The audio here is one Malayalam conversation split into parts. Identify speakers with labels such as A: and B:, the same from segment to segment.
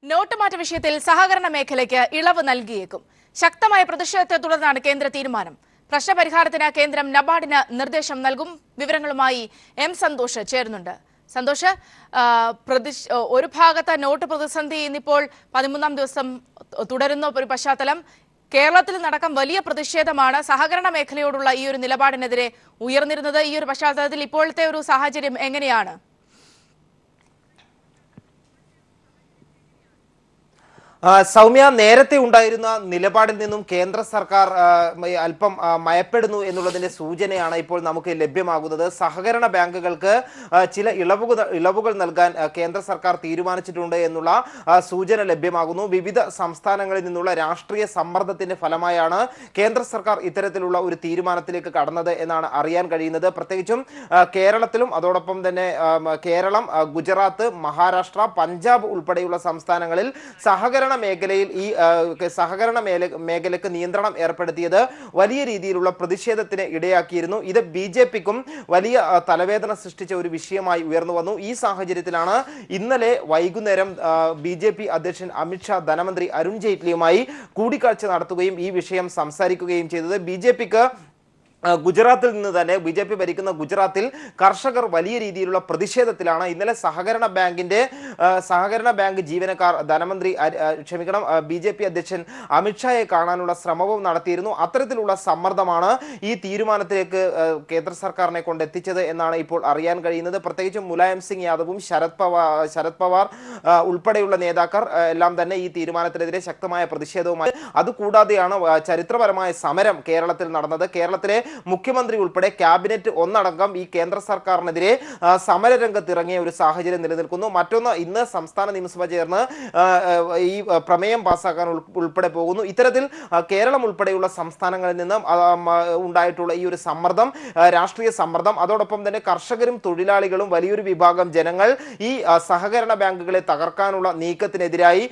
A: നോട്ടുമാറ്റ വിഷയത്തിൽ സഹകരണ മേഖലയ്ക്ക് ഇളവ് നൽകിയേക്കും. ശക്തമായ പ്രതിഷേധത്തെ തുടർന്നാണ് കേന്ദ്ര തീരുമാനം. പ്രശ്നപരിഹാരത്തിന് കേന്ദ്രം നബാർഡിന് നിർദ്ദേശം നൽകും. വിവരങ്ങളുമായി എം സന്തോഷ് ചേരുന്നുണ്ട്. സന്തോഷ്, ഒരു ഭാഗത്ത് നോട്ട് പ്രതിസന്ധി ഇന്നിപ്പോൾ 13ാം ദിവസം തുടരുന്ന ഒരു പശ്ചാത്തലം. കേരളത്തിൽ നടക്കം വലിയ പ്രതിഷേധമാണ് സഹകരണ മേഖലയോടുള്ള ഈ ഒരു നിലപാടിനെതിരെ ഉയർന്നിരുന്നത്. ഈ ഒരു പശ്ചാത്തലത്തിൽ ഇപ്പോഴത്തെ ഒരു സാഹചര്യം എങ്ങനെയാണ്?
B: സൗമ്യ, നേരത്തെ ഉണ്ടായിരുന്ന നിലപാടിൽ നിന്നും കേന്ദ്ര സർക്കാർ അല്പം മയപ്പെടുന്നു എന്നുള്ളതിന്റെ സൂചനയാണ് ഇപ്പോൾ നമുക്ക് ലഭ്യമാകുന്നത്. സഹകരണ ബാങ്കുകൾക്ക് ചില ഇളവുകൾ നൽകാൻ കേന്ദ്ര സർക്കാർ തീരുമാനിച്ചിട്ടുണ്ട് എന്നുള്ള സൂചന ലഭ്യമാകുന്നു. വിവിധ സംസ്ഥാനങ്ങളിൽ നിന്നുള്ള രാഷ്ട്രീയ സമ്മർദ്ദത്തിന്റെ ഫലമായാണ് കേന്ദ്ര സർക്കാർ ഇത്തരത്തിലുള്ള ഒരു തീരുമാനത്തിലേക്ക് കടന്നത് എന്നാണ് അറിയാൻ കഴിയുന്നത്. പ്രത്യേകിച്ചും കേരളത്തിലും അതോടൊപ്പം തന്നെ കേരളം, ഗുജറാത്ത്, മഹാരാഷ്ട്ര, പഞ്ചാബ് ഉൾപ്പെടെയുള്ള സംസ്ഥാനങ്ങളിൽ സഹകരണ മേഖലയിൽ ഈ സഹകരണ മേഖലയ്ക്ക് നിയന്ത്രണം ഏർപ്പെടുത്തിയത് വലിയ രീതിയിലുള്ള പ്രതിഷേധത്തിന് ഇടയാക്കിയിരുന്നു. ഇത് BJPക്കും വലിയ തലവേദന സൃഷ്ടിച്ച ഒരു വിഷയമായി ഉയർന്നു വന്നു. ഈ സാഹചര്യത്തിലാണ് ഇന്നലെ വൈകുന്നേരം BJP അധ്യക്ഷൻ അമിത്ഷാ ധനമന്ത്രി അരുൺ ജെയ്റ്റ്ലിയുമായി കൂടിക്കാഴ്ച നടത്തുകയും ഈ വിഷയം സംസാരിക്കുകയും ചെയ്തത്. BJPക്ക് ഗുജറാത്തിൽ നിന്ന് തന്നെ BJP ഭരിക്കുന്ന ഗുജറാത്തിൽ കർഷകർ വലിയ രീതിയിലുള്ള പ്രതിഷേധത്തിലാണ്. ഇന്നലെ സഹകരണ ബാങ്ക് ജീവനക്കാർ BJP അധ്യക്ഷൻ അമിത്ഷായെ കാണാനുള്ള ശ്രമവും നടത്തിയിരുന്നു. അത്തരത്തിലുള്ള സമ്മർദ്ദമാണ് ഈ തീരുമാനത്തിലേക്ക് കേന്ദ്ര സർക്കാരിനെ കൊണ്ട് എത്തിച്ചത് എന്നാണ് ഇപ്പോൾ അറിയാൻ കഴിയുന്നത്. പ്രത്യേകിച്ചും മുലായം സിംഗ് യാദവും ശരത് പവാർ ഉൾപ്പെടെയുള്ള നേതാക്കൾ എല്ലാം തന്നെ ഈ തീരുമാനത്തിനെതിരെ ശക്തമായ പ്രതിഷേധവുമായി. അതുകൂടാതെയാണ് ചരിത്രപരമായ സമരം കേരളത്തിൽ നടന്നത്. കേരളത്തിലെ മുഖ്യമന്ത്രി ഉൾപ്പെടെ ക്യാബിനറ്റ് ഒന്നടങ്കം ഈ കേന്ദ്ര സർക്കാരിനെതിരെ സമരരംഗത്ത് ഇറങ്ങിയ ഒരു സാഹചര്യം നിലനിൽക്കുന്നു. മറ്റൊന്ന്, ഇന്ന് സംസ്ഥാന നിയമസഭ ചേർന്ന് ഈ പ്രമേയം പാസ്സാക്കാൻ ഉൾപ്പെടെ പോകുന്നു. ഇത്തരത്തിൽ കേരളം ഉൾപ്പെടെയുള്ള സംസ്ഥാനങ്ങളിൽ നിന്ന് ഉണ്ടായിട്ടുള്ള ഈ ഒരു സമ്മർദ്ദം, രാഷ്ട്രീയ സമ്മർദ്ദം, അതോടൊപ്പം തന്നെ കർഷകരും തൊഴിലാളികളും വലിയൊരു വിഭാഗം ജനങ്ങൾ ഈ സഹകരണ ബാങ്കുകളെ തകർക്കാനുള്ള നീക്കത്തിനെതിരായി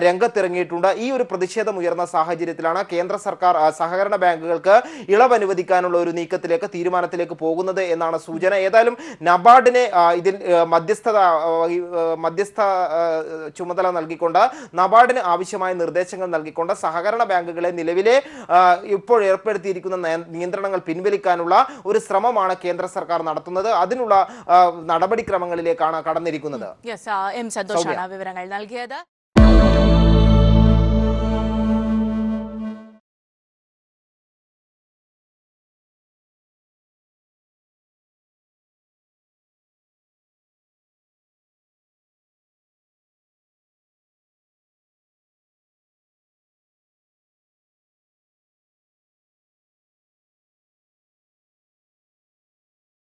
B: രംഗത്തിറങ്ങിയിട്ടുണ്ട്. ഈ ഒരു പ്രതിഷേധം ഉയർന്ന സാഹചര്യത്തിലാണ് കേന്ദ്ര സർക്കാർ സഹകരണ ബാങ്കുകൾക്ക് ഇളവ് അനുവദിക്കാൻ ഒരു തീരുമാനത്തിലേക്ക് പോകുന്നത് എന്നാണ് സൂചന. ഏതായാലും നബാർഡിനെ ഇതിൽ മധ്യസ്ഥ ചുമതല നൽകിക്കൊണ്ട്, നബാർഡിന് ആവശ്യമായ നിർദ്ദേശങ്ങൾ നൽകിക്കൊണ്ട് സഹകരണ ബാങ്കുകളെ നിലവിലെ ഇപ്പോൾ ഏർപ്പെടുത്തിയിരിക്കുന്ന നിയന്ത്രണങ്ങൾ പിൻവലിക്കാനുള്ള ഒരു ശ്രമമാണ് കേന്ദ്ര സർക്കാർ നടത്തുന്നത്. അതിനുള്ള നടപടിക്രമങ്ങളിലേക്കാണ് കടന്നിരിക്കുന്നത്.
A: വിവരങ്ങൾ നൽകിയത്.